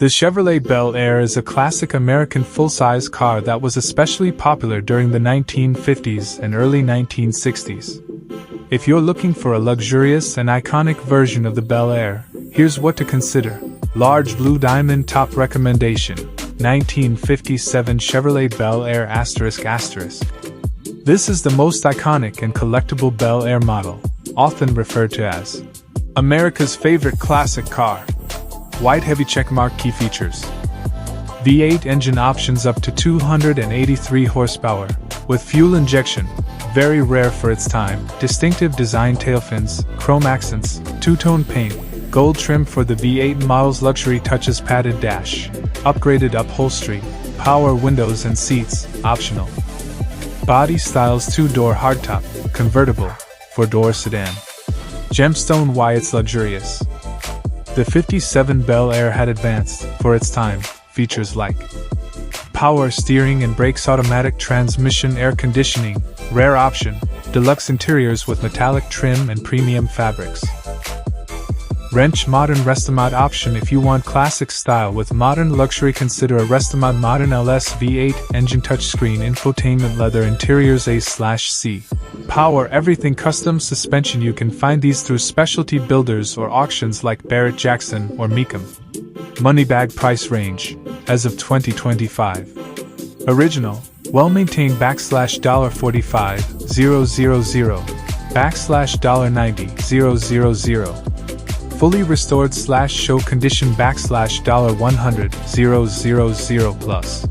The Chevrolet Bel Air is a classic American full-size car that was especially popular during the 1950s and early 1960s. If you're looking for a luxurious and iconic version of the Bel Air, here's what to consider. Large blue diamond top recommendation, 1957 Chevrolet Bel Air ***. This is the most iconic and collectible Bel Air model, often referred to as America's favorite classic car. White heavy checkmark. Key features: V8 engine, options up to 283 horsepower, with fuel injection, very rare for its time, distinctive design, tail fins, chrome accents, two-tone paint, gold trim for the V8 model's luxury touches, padded dash, upgraded upholstery, power windows and seats, optional. Body styles: two-door hardtop, convertible, four-door sedan. Gemstone. Why it's luxurious? The 57 Bel Air had advanced, for its time, features like power steering and brakes, automatic transmission, air conditioning, rare option, deluxe interiors with metallic trim and premium fabrics. Wrench. Modern Restomod option. If you want classic style with modern luxury, consider a Restomod Modern LS V8 engine, touchscreen, infotainment, leather interiors, A/C. Power everything, custom suspension. You can find these through specialty builders or auctions like Barrett Jackson or Mecum. Money bag. Price range as of 2025. Original, well-maintained $45,000 $90,000. Fully restored / show condition $100,000 plus.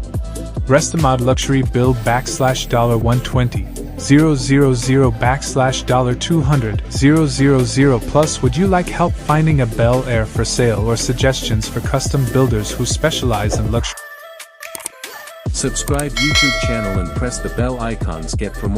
Restomod luxury build $120,000 $200,000 plus. Would you like help finding a Bel Air for sale or suggestions for custom builders who specialize in luxury? Subscribe YouTube channel and press the bell icons. Get for more.